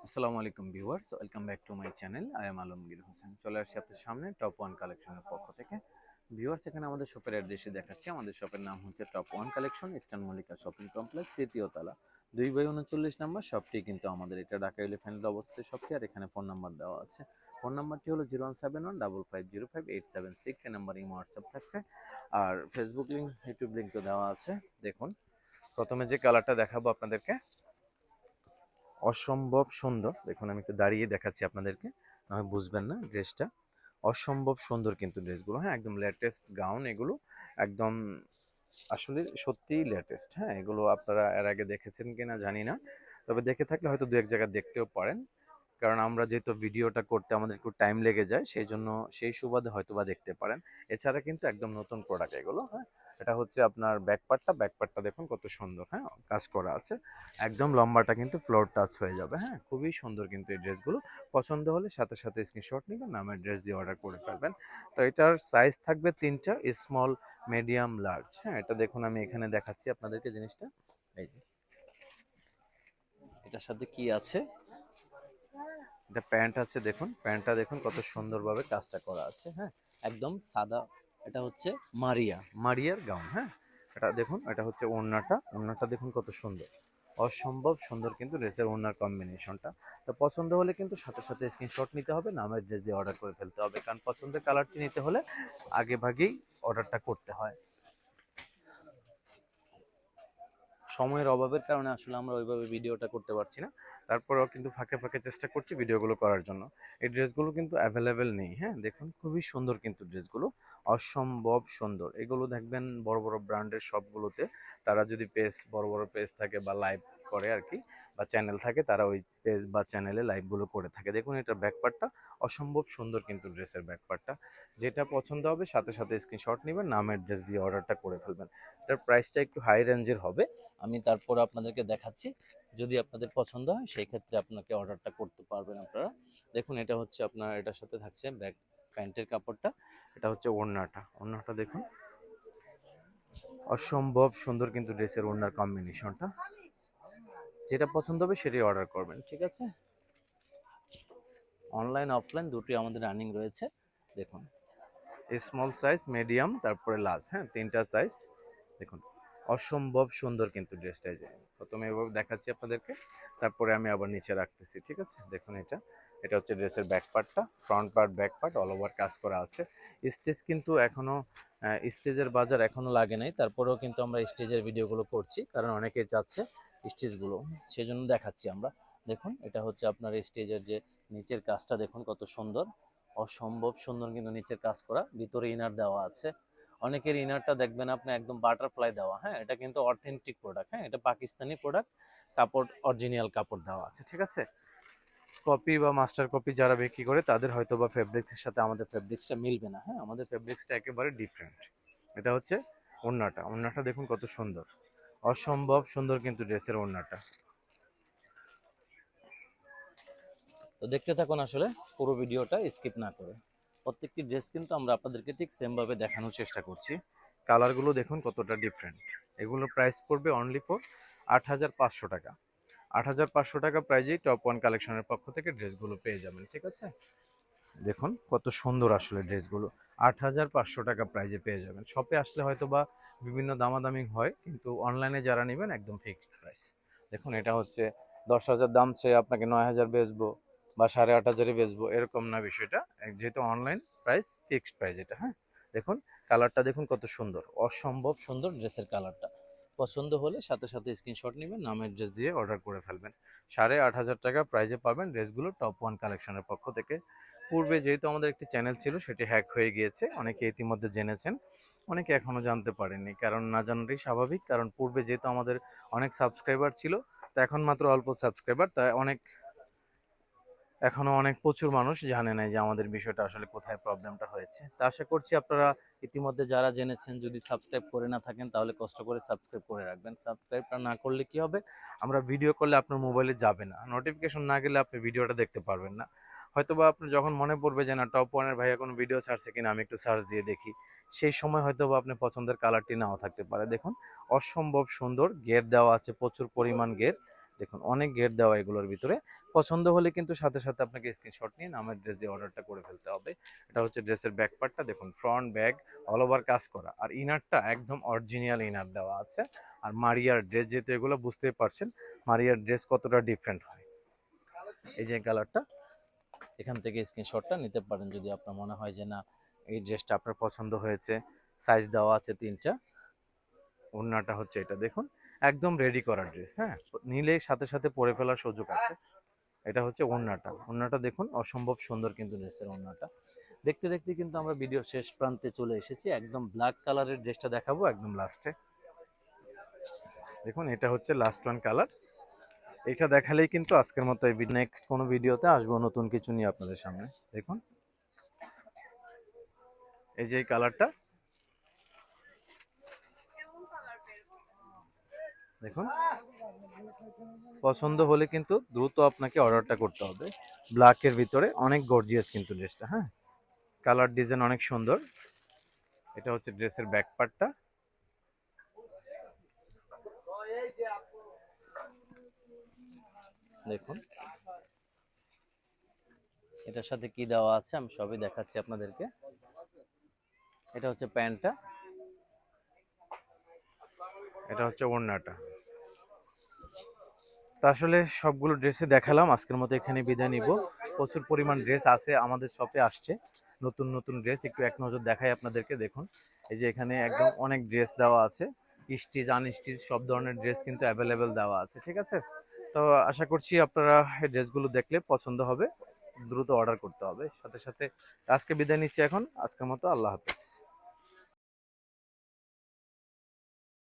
আসসালামু আলাইকুম viewers, welcome back to my channel. I am Alamgir Hossain. চলে আসছি আপনার সামনে টপ ওয়ান কালেকশনের পক্ষ থেকে। ভিউয়ার্স, এখানে আমাদের শপের অ্যাড্রেসে দেখাচ্ছি। আমাদের শপের নাম হচ্ছে top one collection, eastern Mallika shopping complex, তৃতীয় তলা, 2/39 নম্বর শপটি কিন্তু আমাদের এটা ঢাকা এলিফ্যান্টের অবস্থিত শপটি। আর এখানে ফোন নাম্বার দেওয়া আছে। ফোন নাম্বারটি হলো 017155055876। এই নাম্বার ইমো হোয়াটসঅ্যাপ থাকছে। আর ফেসবুক লিঙ্ক, ইউটিউব লিঙ্ক তো দেওয়া আছে। দেখুন, প্রথমে যে কালারটা দেখাবো আপনাদেরকে, অসম্ভব সুন্দর। দেখুন, আমি একটু দাঁড়িয়ে দেখাচ্ছি আপনাদেরকে, নাহলে বুঝবেন না ড্রেসটা। অসম্ভব সুন্দর কিন্তু ড্রেসগুলো, হ্যাঁ, একদম লেটেস্ট গাউন এগুলো, একদম আসলে সত্যিই লেটেস্ট। হ্যাঁ, এগুলো আপনারা এর আগে দেখেছেন কিনা জানি না, তবে দেখে থাকলে হয়তো দু এক জায়গায় দেখতেও পারেন। কারণ আমরা যেহেতু ভিডিওটা করতে আমাদের একটু টাইম লেগে যায়, সেই জন্য সেই সুবাদে হয়তো বা দেখতে পারেন। এছাড়া কিন্তু একদম নতুন প্রোডাক্ট এগুলো। হ্যাঁ, এটা হচ্ছে আপনার ব্যাকপার্টটা দেখুন কত সুন্দর, হ্যাঁ, কাজ করা আছে। একদম লম্বাটা কিন্তু ফ্লোর টাচ হয়ে যাবে। হ্যাঁ, খুবই সুন্দর কিন্তু এই ড্রেসগুলো। পছন্দ হলে সাথে সাথে স্ক্রিনশট নেবেন, নামের ড্রেস দিয়ে অর্ডার করে ফেলবেন। তো এটার সাইজ থাকবে তিনটা, স্মল, মিডিয়াম, লার্জ। হ্যাঁ, এটা দেখুন, আমি এখানে দেখাচ্ছি আপনাদেরকে জিনিসটা। এই যে এটার সাথে কি আছে, এটা প্যান্ট আছে। দেখুন প্যান্টটা দেখুন কত সুন্দরভাবে কাজটা করা আছে। হ্যাঁ, একদম সাদা। এটা হচ্ছে মারিয়ার গাউন। হ্যাঁ, এটা দেখুন, এটা হচ্ছে ওড়নাটা দেখুন কত সুন্দর, অসম্ভব সুন্দর কিন্তু ড্রেসের ওড়নার কম্বিনেশনটা। তো পছন্দ হলে কিন্তু সাথে সাথে স্ক্রিনশট নিতে হবে, নামের ড্রেস দিয়ে অর্ডার করে ফেলতে হবে। কারণ পছন্দের কালারটি নিতে হলে আগে ভাগেই অর্ডারটা করতে হয়। সময়ের অভাবের কারণে আসলে আমরা ওইভাবে ভিডিওটা করতে পারছি না। তারপরেও কিন্তু ফাঁকে ফাঁকে চেষ্টা করছি ভিডিওগুলো করার জন্য। এই ড্রেসগুলো কিন্তু অ্যাভেলেবেল নেই। হ্যাঁ, দেখুন খুবই সুন্দর কিন্তু ড্রেসগুলো, অসম্ভব সুন্দর। এগুলো দেখবেন বড় বড় ব্র্যান্ডের সবগুলোতে, তারা যদি বড় বড় পেজ থাকে বা লাইভ করে আর কি, বা চ্যানেল থাকে, তারা ওই পেজ বা চ্যানেলে লাইভগুলো করে থাকে। দেখুন এটার ব্যাকপার্টটা অসম্ভব সুন্দর কিন্তু ড্রেসের ব্যাকপার্টটা। যেটা পছন্দ হবে সাথে সাথে স্ক্রিনশট নেবেন, নামের ড্রেস দিয়ে অর্ডারটা করে ফেলবেন। এটার প্রাইসটা একটু হাই রেঞ্জের হবে, আমি তারপরে আপনাদেরকে দেখাচ্ছি। যদি আপনাদের পছন্দ হয় সেই ক্ষেত্রে আপনাকে অর্ডারটা করতে পারবেন আপনারা। দেখুন, এটা হচ্ছে আপনার, এটার সাথে থাকছে ব্যাক প্যান্টের কাপড়টা। এটা হচ্ছে ওড়নাটা দেখুন, অসম্ভব সুন্দর কিন্তু ড্রেসের ওড়নার কম্বিনেশনটা। যেটা পছন্দ হবে সেটাই অর্ডার করবেন, ঠিক আছে। অনলাইন অফলাইন দুটোই আমাদের রানিং রয়েছে। দেখুন, স্মল সাইজ, মিডিয়াম, তারপরে লার্জ। হ্যাঁ, তিনটা সাইজ। দেখুন অসম্ভব সুন্দর কিন্তু ড্রেসটা। যে প্রথমে এভাবে দেখাচ্ছি আপনাদেরকে, তারপরে আমি আবার নিচে রাখতেছি, ঠিক আছে। দেখুন এটা হচ্ছে ড্রেসের ব্যাক পার্টটা, front part back part all over কাজ করা আছে। স্টেজ কিন্তু এখনো, স্টেজের বাজার এখনো লাগে নাই, তারপরেও কিন্তু আমরা স্টেজের ভিডিওগুলো করছি, কারণ অনেকেই চাচ্ছে স্টেজগুলো, সেই জন্য দেখাচ্ছি আমরা। দেখুন, এটা হচ্ছে আপনার স্টেজের যে নিচের কাজটা দেখুন কত সুন্দর, অসম্ভব সুন্দর কিন্তু নিচের কাজ করা, ভিতরে ইনার দেওয়া আছে। অনেকের ইনারটা দেখবেন আপনি একদম বাটারফ্লাই দেওয়া। হ্যাঁ, এটা কিন্তু অথেন্টিক প্রোডাক্ট। হ্যাঁ, এটা পাকিস্তানি প্রোডাক্ট, কাপড় অরিজিনাল কাপড় দেওয়া আছে, ঠিক আছে। কপি বা মাস্টার কপি যারা বিক্রি করে তাদের হয়তো বা ফেব্রিক্সের সাথে আমাদের ফেব্রিক্সটা মিলবে না। হ্যাঁ, আমাদের ফেব্রিক্সটা একেবারে ডিফারেন্ট। এটা হচ্ছে ওড়নাটা দেখুন কত সুন্দর, অসম্ভব সুন্দর কিন্তু ড্রেসের ওড়নাটা। তো দেখতে থাকুন আসলে পুরো ভিডিওটা স্কিপ না করে। প্রত্যেকটি ড্রেস কিন্তু আমরা আপনাদেরকে ঠিক সেম ভাবে দেখানোর চেষ্টা করছি। কালারগুলো দেখুন কতটা ডিফারেন্ট। এগুলো প্রাইস পড়বে অনলি ফর 8,500 টাকা। 8,500 টাকা প্রাইজেই টপ ওয়ান কালেকশনের পক্ষ থেকে ড্রেসগুলো পেয়ে যাবেন, ঠিক আছে। দেখুন কত সুন্দর আসলে ড্রেসগুলো, 8,500 টাকা প্রাইজে পেয়ে যাবেন। শপে আসলে হয়তো বা বিভিন্ন দামাদামি হয়, কিন্তু অনলাইনে যারা নেবেন একদম ফিক্সড প্রাইস। দেখুন, এটা হচ্ছে 10,000 দাম চেয়ে আপনাকে 9,000 বেচবো বা 8,500 বেচবো, এরকম না বিষয়টা। যেহেতু অনলাইন প্রাইস, ফিক্সড প্রাইস এটা। হ্যাঁ, দেখুন কালারটা দেখুন কত সুন্দর, অসম্ভব সুন্দর ড্রেসের কালারটা। পছন্দ হলে সাথে সাথে স্ক্রিনশট নেবেন, নামের ড্রেস দিয়ে অর্ডার করে ফেলবেন। 8,500 টাকা প্রাইজে পাবেন ড্রেসগুলো টপ ওয়ান কালেকশনের পক্ষ থেকে। পূর্বে যেহেতু আমাদের একটি চ্যানেল ছিল, সেটি হ্যাক হয়ে গিয়েছে, অনেকে ইতিমধ্যে জেনেছেন, অনেকে এখনো জানতে পারেননি। কারণ না জানাটাই স্বাভাবিক, কারণ পূর্বে যেহেতু আমাদের অনেক সাবস্ক্রাইবার ছিল, তো এখন মাত্র অল্প সাবস্ক্রাইবার, তাই অনেক এখনো অনেক প্রচুর মানুষ জানে না যে আমাদের বিষয়টা আসলে কোথায় প্রবলেমটা হয়েছে। তা আশা করছি আপনারা ইতিমধ্যে যারা জেনেছেন, যদি সাবস্ক্রাইব করে না থাকেন তাহলে কষ্ট করে সাবস্ক্রাইব করে রাখবেন। সাবস্ক্রাইবটা না করলে কি হবে, আমরা ভিডিও করলে আপনার মোবাইলে যাবে না, নোটিফিকেশন না গেলে আপনি ভিডিওটা দেখতে পারবেন না। হয়তোবা আপনার যখন মনে পড়বে যে না, টপ ওয়ানের ভাইয়া কোনো ভিডিও ছাড়ছে কিনা, আমি একটু সার্চ দিয়ে দেখি, সেই সময় হয়তোবা আপনার পছন্দের কালারটি নাও থাকতে পারে। দেখুন অসম্ভব সুন্দর গেট দেওয়া আছে, প্রচুর পরিমাণ গেট। দেখুন অনেক গেট দেওয়া এগুলোর ভিতরে। পছন্দ হলে কিন্তু সাথে সাথে আপনাকে স্ক্রিনশট নিয়ে আমার ড্রেস দিয়ে অর্ডারটা করে ফেলতে হবে। এটা হচ্ছে ড্রেসের ব্যাক পার্টটা, দেখুন ফ্রন্ট ব্যাক অল ওভার কাজ করা, আর ইনারটা একদম অরিজিনাল ইনার দেওয়া আছে। আর মারিয়ার ড্রেস, যেহেতু এগুলো বুঝতেই পারছেন মারিয়ার ড্রেস কতটা ডিফারেন্ট হয়। এই যে কালারটা, এখান থেকে স্ক্রিনশটটা নিতে পারেন যদি আপনার মনে হয় যে না এই ড্রেসটা আপনার পছন্দ হয়েছে। সাইজ দেওয়া আছে 3টা। ওড়নাটা হচ্ছে এটা, দেখুন একদম রেডি করা ড্রেস। হ্যাঁ, নিলে সাথে সাথে পরে ফেলার সুযোগ আছে। এটা হচ্ছে ওড়নাটা, ওড়নাটা দেখুন অসম্ভব সুন্দর কিন্তু ড্রেসের ওড়নাটা। দেখতে দেখতে কিন্তু আমরা ভিডিও শেষ প্রান্তে চলে এসেছি। একদম ব্ল্যাক কালারের ড্রেসটা দেখাবো একদম লাস্টে। দেখুন এটা হচ্ছে লাস্ট ওয়ান কালার। এটা দেখালেই কিন্তু আজকের মতো এই নেক্সট কোনো ভিডিওতে আসবো নতুন কিছু নিয়ে আপনাদের সামনে। দেখুন এই যে কালারটা, দেখুন পছন্দ হলে কিন্তু দ্রুত আপনাকে অর্ডারটা করতে হবে। ব্ল্যাকের ভিতরে অনেক গর্জিয়াস কিন্তু ড্রেসটা। হ্যাঁ, কালার ডিজাইন অনেক সুন্দর। এটা হচ্ছে ড্রেসের ব্যাক পার্টটা। দেখুন এটার সাথে কি দেওয়া আছে আমি সবই দেখাচ্ছি আপনাদেরকে। এটা হচ্ছে প্যান্টটা, এটা হচ্ছে ওড়নাটা। তা আসলে সবগুলো ড্রেসে দেখালাম, আজকের মতো এখানে বিদায় নিব। প্রচুর পরিমাণ ড্রেস আছে আমাদের শপে আসছে, নতুন নতুন ড্রেস একটু এক নজর দেখাই আপনাদেরকে। দেখুন এই যে এখানে একদম অনেক ড্রেস দেওয়া আছে, স্টিচ আনস্টিচ সব ধরনের ড্রেস কিন্তু অ্যাভেলেবেল দেওয়া আছে। ঠিক আছে, তো আশা করছি আপনারা এই ড্রেসগুলো দেখলে পছন্দ হবে, দ্রুত অর্ডার করতে হবে সাথে সাথে। আজকে বিদায় নিচ্ছি এখন, আজকের মতো আল্লাহ হাফেজ।